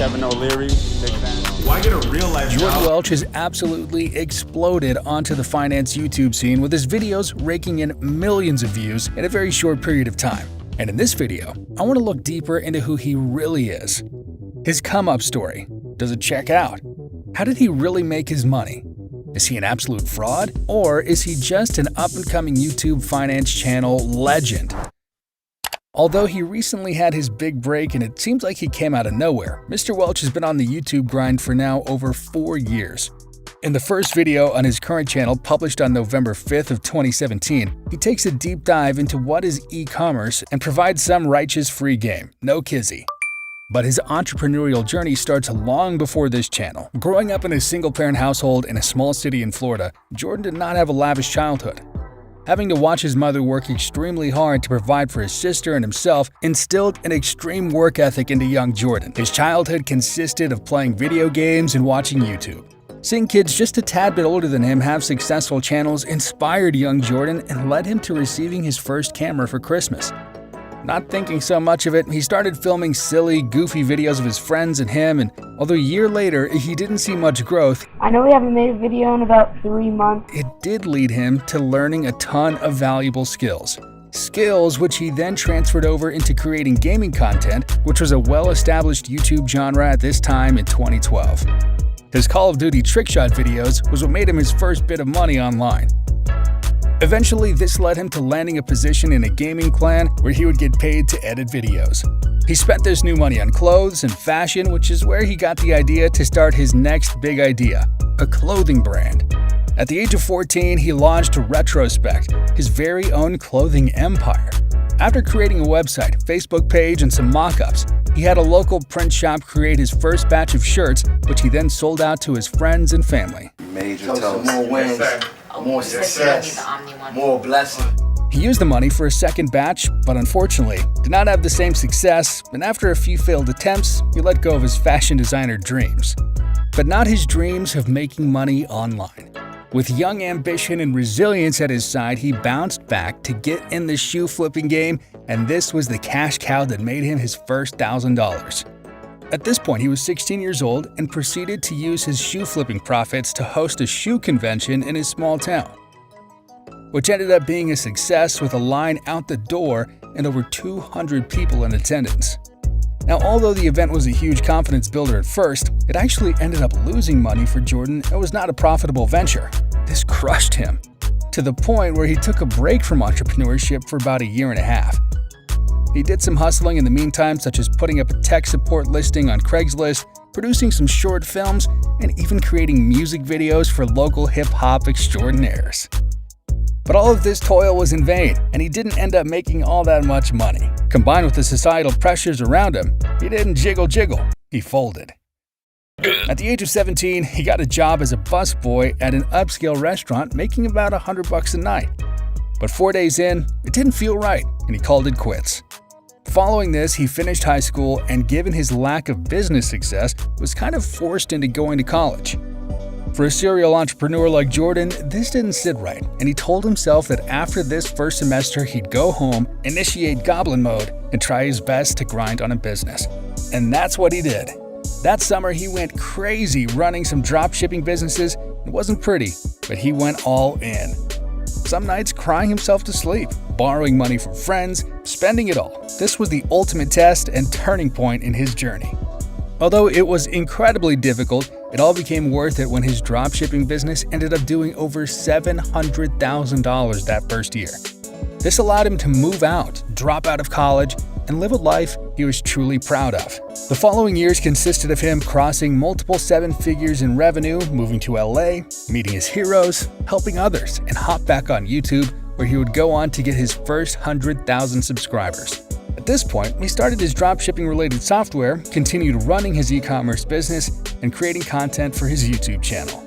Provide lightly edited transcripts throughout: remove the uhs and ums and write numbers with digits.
Kevin O'Leary, big fan. Why get a real life job? Jordan Welch has absolutely exploded onto the finance YouTube scene with his videos raking in millions of views in a very short period of time. And in this video, I want to look deeper into who he really is. His come-up story. Does it check out? How did he really make his money? Is he an absolute fraud? Or is he just an up-and-coming YouTube finance channel legend? Although he recently had his big break and it seems like he came out of nowhere, Mr. Welch has been on the YouTube grind for now over 4 years. In the first video on his current channel, published on November 5th of 2017, he takes a deep dive into what is e-commerce and provides some righteous free game, no kizzy. But his entrepreneurial journey starts long before this channel. Growing up in a single-parent household in a small city in Florida, Jordan did not have a lavish childhood. Having to watch his mother work extremely hard to provide for his sister and himself instilled an extreme work ethic into young Jordan. His childhood consisted of playing video games and watching YouTube. Seeing kids just a tad bit older than him have successful channels inspired young Jordan and led him to receiving his first camera for Christmas. Not thinking so much of it, he started filming silly, goofy videos of his friends and him, and although a year later he didn't see much growth, I know we haven't made a video in about 3 months. It did lead him to learning a ton of valuable skills. Skills which he then transferred over into creating gaming content, which was a well-established YouTube genre at this time in 2012. His Call of Duty trickshot videos was what made him his first bit of money online. Eventually, this led him to landing a position in a gaming clan where he would get paid to edit videos. He spent this new money on clothes and fashion, which is where he got the idea to start his next big idea, a clothing brand. At the age of 14, he launched Retrospect, his very own clothing empire. After creating a website, Facebook page, and some mock-ups, he had a local print shop create his first batch of shirts, which he then sold out to his friends and family. Major toast. More wins, more success, more blessing. He used the money for a second batch, but unfortunately, did not have the same success, and after a few failed attempts, he let go of his fashion designer dreams. But not his dreams of making money online. With young ambition and resilience at his side, he bounced back to get in the shoe flipping game, and this was the cash cow that made him his first $1,000. At this point, he was 16 years old and proceeded to use his shoe flipping profits to host a shoe convention in his small town, which ended up being a success with a line out the door and over 200 people in attendance. Now, although the event was a huge confidence builder at first, it actually ended up losing money for Jordan and was not a profitable venture. This crushed him, to the point where he took a break from entrepreneurship for about a year and a half. He did some hustling in the meantime, such as putting up a tech support listing on Craigslist, producing some short films, and even creating music videos for local hip-hop extraordinaires. But all of this toil was in vain, and he didn't end up making all that much money. Combined with the societal pressures around him, he didn't jiggle, he folded. At the age of 17, he got a job as a busboy at an upscale restaurant, making about $100 a night. But 4 days in, it didn't feel right, and he called it quits. Following this, he finished high school and, given his lack of business success, was kind of forced into going to college. For a serial entrepreneur like Jordan, this didn't sit right, and he told himself that after this first semester he'd go home, initiate goblin mode, and try his best to grind on a business. And that's what he did. That summer he went crazy running some drop shipping businesses. It wasn't pretty, but he went all in. Some nights crying himself to sleep, borrowing money from friends, spending it all. This was the ultimate test and turning point in his journey. Although it was incredibly difficult, it all became worth it when his dropshipping business ended up doing over $700,000 that first year. This allowed him to move out, drop out of college, and live a life he was truly proud of. The following years consisted of him crossing multiple 7 figures in revenue, moving to LA, meeting his heroes, helping others, and hop back on YouTube, where he would go on to get his first 100,000 subscribers. At this point, he started his dropshipping related software, continued running his e-commerce business, and creating content for his YouTube channel.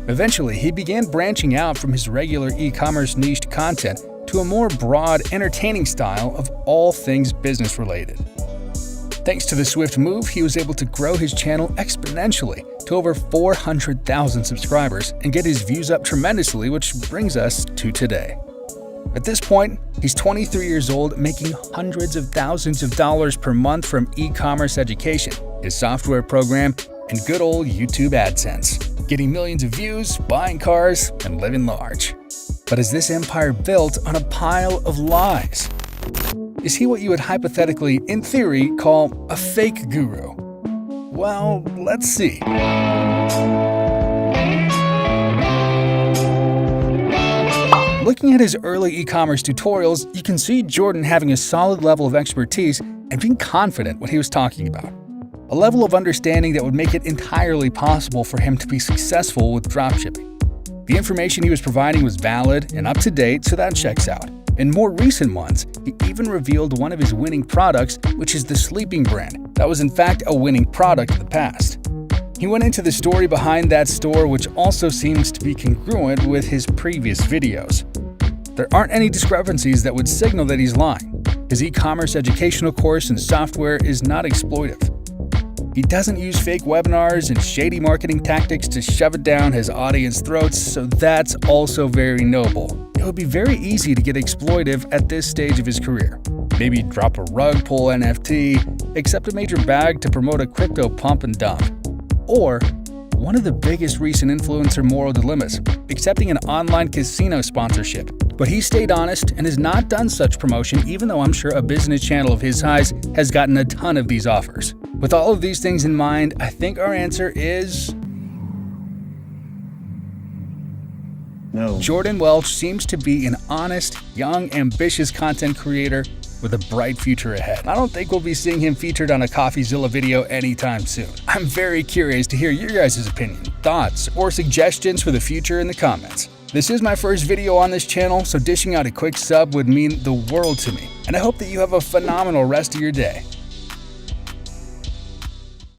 Eventually, he began branching out from his regular e-commerce niched content to a more broad, entertaining style of all things business related. Thanks to the swift move, he was able to grow his channel exponentially to over 400,000 subscribers and get his views up tremendously, which brings us to today. At this point, he's 23 years old, making hundreds of thousands of dollars per month from e-commerce education, his software program, and good old YouTube AdSense, getting millions of views, buying cars, and living large. But is this empire built on a pile of lies? Is he what you would hypothetically, in theory, call a fake guru? Well, let's see. Looking at his early e-commerce tutorials, you can see Jordan having a solid level of expertise and being confident what he was talking about. A level of understanding that would make it entirely possible for him to be successful with dropshipping. The information he was providing was valid and up to date, so that checks out. In more recent months, he even revealed one of his winning products, which is the sleeping brand. That was in fact a winning product in the past. He went into the story behind that store, which also seems to be congruent with his previous videos. There aren't any discrepancies that would signal that he's lying. His e-commerce educational course and software is not exploitive. He doesn't use fake webinars and shady marketing tactics to shove it down his audience throats, so that's also very noble. It would be very easy to get exploitive at this stage of his career. Maybe drop a rug pull NFT, accept a major bag to promote a crypto pump and dump. Or one of the biggest recent influencer moral dilemmas, accepting an online casino sponsorship. But he stayed honest and has not done such promotion, even though I'm sure a business channel of his size has gotten a ton of these offers. With all of these things in mind, I think our answer is no. Jordan Welch seems to be an honest, young, ambitious content creator with a bright future ahead. I don't think we'll be seeing him featured on a CoffeeZilla video anytime soon. I'm very curious to hear your guys' opinion, thoughts, or suggestions for the future in the comments. This is my first video on this channel, so dishing out a quick sub would mean the world to me. And I hope that you have a phenomenal rest of your day.